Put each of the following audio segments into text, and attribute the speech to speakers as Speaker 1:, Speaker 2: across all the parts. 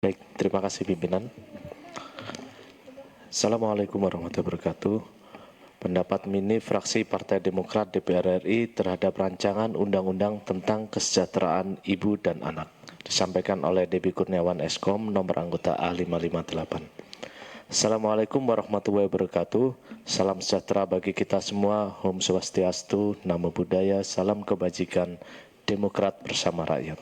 Speaker 1: Baik, terima kasih pimpinan. Assalamualaikum warahmatullahi wabarakatuh. Pendapat mini fraksi Partai Demokrat DPR RI terhadap rancangan undang-undang tentang kesejahteraan ibu dan anak disampaikan oleh Debbie Kurniawan Eskom nomor anggota A558. Assalamualaikum warahmatullahi wabarakatuh. Salam sejahtera bagi kita semua. Om Swastiastu, Namo Buddhaya, salam kebajikan, Demokrat bersama rakyat.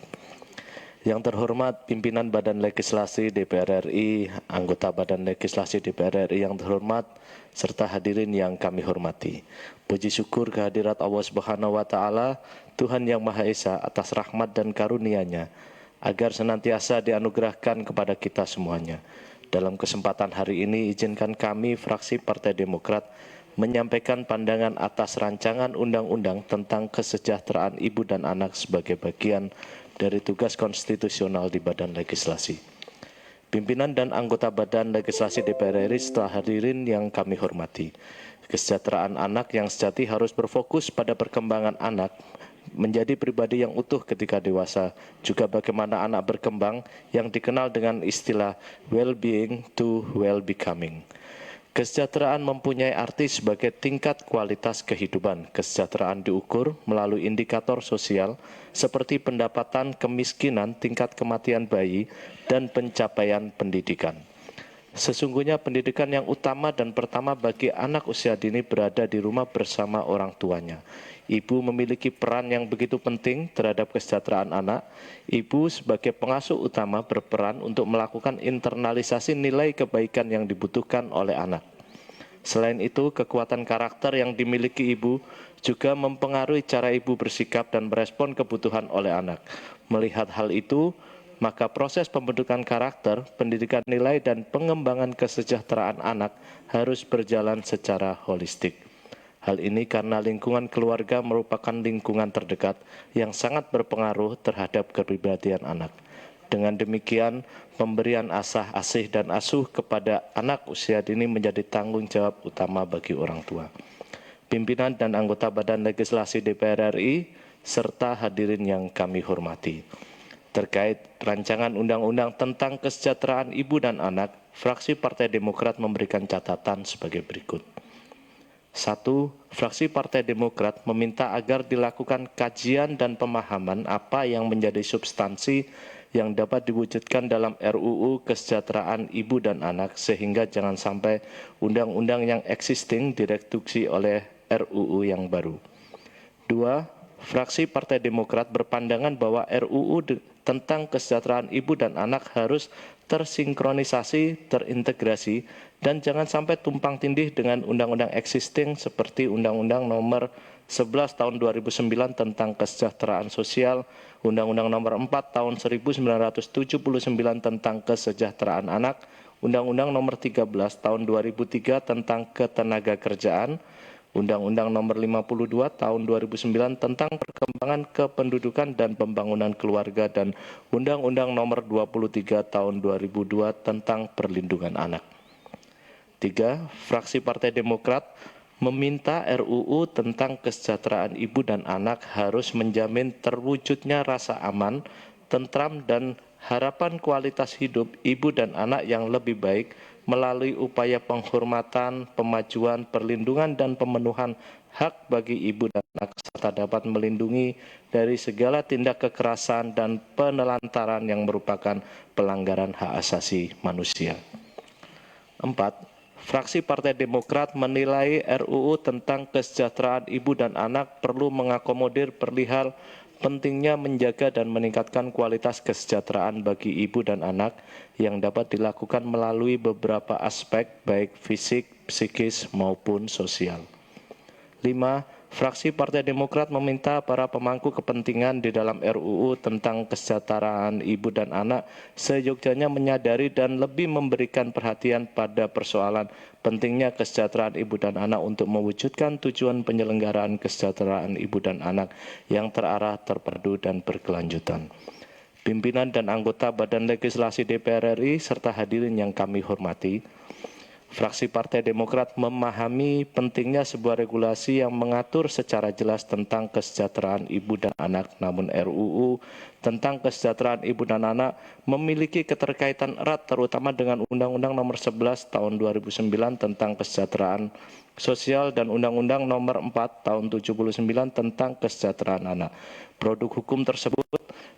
Speaker 1: Yang terhormat pimpinan Badan Legislasi DPR RI, anggota Badan Legislasi DPR RI yang terhormat, serta hadirin yang kami hormati. Puji syukur kehadirat Allah Subhanahu wa Ta'ala, Tuhan Yang Maha Esa atas rahmat dan karunia-Nya, agar senantiasa dianugerahkan kepada kita semuanya. Dalam kesempatan hari ini, izinkan kami, fraksi Partai Demokrat, menyampaikan pandangan atas rancangan undang-undang tentang kesejahteraan ibu dan anak sebagai bagian dari tugas konstitusional di Badan Legislasi. Pimpinan dan anggota Badan Legislasi DPR RI setelah hadirin yang kami hormati. Kesejahteraan anak yang sejati harus berfokus pada perkembangan anak menjadi pribadi yang utuh ketika dewasa, juga bagaimana anak berkembang yang dikenal dengan istilah well-being to well-becoming. Kesejahteraan mempunyai arti sebagai tingkat kualitas kehidupan. Kesejahteraan diukur melalui indikator sosial seperti pendapatan, kemiskinan, tingkat kematian bayi, dan pencapaian pendidikan. Sesungguhnya pendidikan yang utama dan pertama bagi anak usia dini berada di rumah bersama orang tuanya. Ibu memiliki peran yang begitu penting terhadap kesejahteraan anak. Ibu sebagai pengasuh utama berperan untuk melakukan internalisasi nilai kebaikan yang dibutuhkan oleh anak. Selain itu, kekuatan karakter yang dimiliki ibu juga mempengaruhi cara ibu bersikap dan merespon kebutuhan oleh anak. Melihat hal itu, maka proses pembentukan karakter, pendidikan nilai, dan pengembangan kesejahteraan anak harus berjalan secara holistik. Hal ini karena lingkungan keluarga merupakan lingkungan terdekat yang sangat berpengaruh terhadap kepribadian anak. Dengan demikian, pemberian asih dan asuh kepada anak usia dini menjadi tanggung jawab utama bagi orang tua. Pimpinan dan anggota Badan Legislasi DPR RI, serta hadirin yang kami hormati. Terkait rancangan undang-undang tentang kesejahteraan ibu dan anak, fraksi Partai Demokrat memberikan catatan sebagai berikut. 1. Fraksi Partai Demokrat meminta agar dilakukan kajian dan pemahaman apa yang menjadi substansi yang dapat diwujudkan dalam RUU Kesejahteraan Ibu dan Anak sehingga jangan sampai undang-undang yang existing direduksi oleh RUU yang baru. 2. Fraksi Partai Demokrat berpandangan bahwa RUU tentang kesejahteraan ibu dan anak harus tersinkronisasi, terintegrasi, dan jangan sampai tumpang tindih dengan undang-undang existing seperti Undang-Undang Nomor 11 Tahun 2009 tentang Kesejahteraan Sosial, Undang-Undang Nomor 4 Tahun 1979 tentang Kesejahteraan Anak, Undang-Undang Nomor 13 Tahun 2003 tentang Ketenagakerjaan, Undang-Undang Nomor 52 Tahun 2009 tentang Perkembangan Kependudukan dan Pembangunan Keluarga, dan Undang-Undang Nomor 23 Tahun 2002 tentang Perlindungan Anak. 3. Fraksi Partai Demokrat meminta RUU tentang kesejahteraan ibu dan anak harus menjamin terwujudnya rasa aman, tentram, dan harapan kualitas hidup ibu dan anak yang lebih baik melalui upaya penghormatan, pemajuan, perlindungan, dan pemenuhan hak bagi ibu dan anak, serta dapat melindungi dari segala tindak kekerasan dan penelantaran yang merupakan pelanggaran hak asasi manusia. 4. Fraksi Partai Demokrat menilai RUU tentang kesejahteraan ibu dan anak perlu mengakomodir perihal pentingnya menjaga dan meningkatkan kualitas kesejahteraan bagi ibu dan anak yang dapat dilakukan melalui beberapa aspek baik fisik, psikis, maupun sosial. 5. Fraksi Partai Demokrat meminta para pemangku kepentingan di dalam RUU tentang kesejahteraan ibu dan anak seyogyanya menyadari dan lebih memberikan perhatian pada persoalan pentingnya kesejahteraan ibu dan anak untuk mewujudkan tujuan penyelenggaraan kesejahteraan ibu dan anak yang terarah, terpadu, dan berkelanjutan. Pimpinan dan anggota Badan Legislasi DPR RI serta hadirin yang kami hormati, fraksi Partai Demokrat memahami pentingnya sebuah regulasi yang mengatur secara jelas tentang kesejahteraan ibu dan anak, namun RUU tentang kesejahteraan ibu dan anak memiliki keterkaitan erat terutama dengan Undang-Undang Nomor 11 Tahun 2009 tentang kesejahteraan sosial dan Undang-Undang Nomor 4 Tahun 79 tentang kesejahteraan anak. Produk hukum tersebut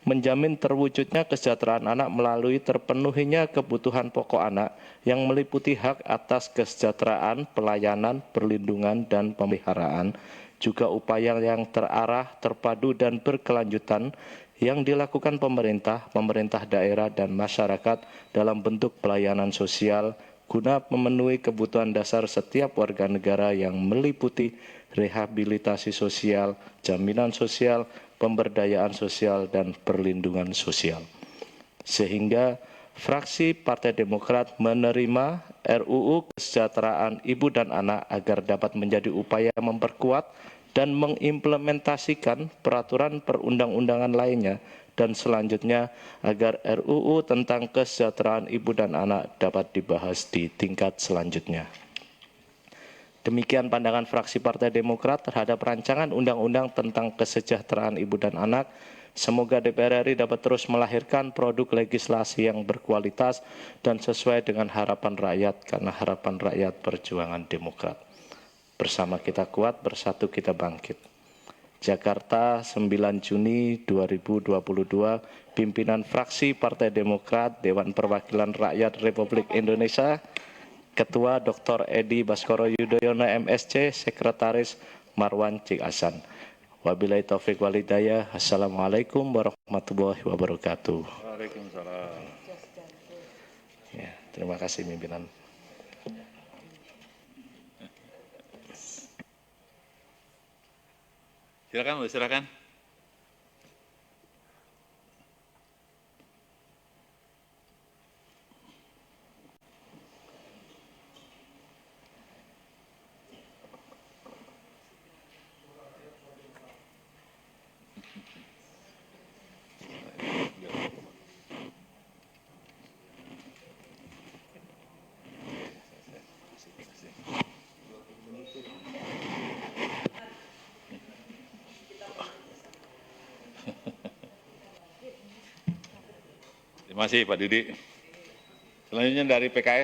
Speaker 1: menjamin terwujudnya kesejahteraan anak melalui terpenuhinya kebutuhan pokok anak yang meliputi hak atas kesejahteraan, pelayanan, perlindungan, dan pemeliharaan, juga upaya yang terarah, terpadu, dan berkelanjutan yang dilakukan pemerintah daerah, dan masyarakat dalam bentuk pelayanan sosial guna memenuhi kebutuhan dasar setiap warga negara yang meliputi rehabilitasi sosial, jaminan sosial, pemberdayaan sosial, dan perlindungan sosial. Sehingga fraksi Partai Demokrat menerima RUU Kesejahteraan Ibu dan Anak agar dapat menjadi upaya memperkuat dan mengimplementasikan peraturan perundang-undangan lainnya, dan selanjutnya agar RUU tentang kesejahteraan ibu dan anak dapat dibahas di tingkat selanjutnya. Demikian pandangan fraksi Partai Demokrat terhadap rancangan undang-undang tentang kesejahteraan ibu dan anak. Semoga DPR RI dapat terus melahirkan produk legislasi yang berkualitas dan sesuai dengan harapan rakyat, karena harapan rakyat perjuangan Demokrat. Bersama kita kuat, bersatu kita bangkit. Jakarta, 9 Juni 2022, pimpinan fraksi Partai Demokrat, Dewan Perwakilan Rakyat Republik Indonesia, Ketua Dr. Edi Baskoro Yudhoyono MSc, Sekretaris Marwan Cik Hasan. Wabillahi taufiq walhidayah. Assalamualaikum warahmatullahi wabarakatuh.
Speaker 2: Waalaikumsalam.
Speaker 1: Ya, terima kasih pimpinan.
Speaker 2: Silakan, Bu, silakan. Terima kasih Pak Didi. Selanjutnya dari PKS.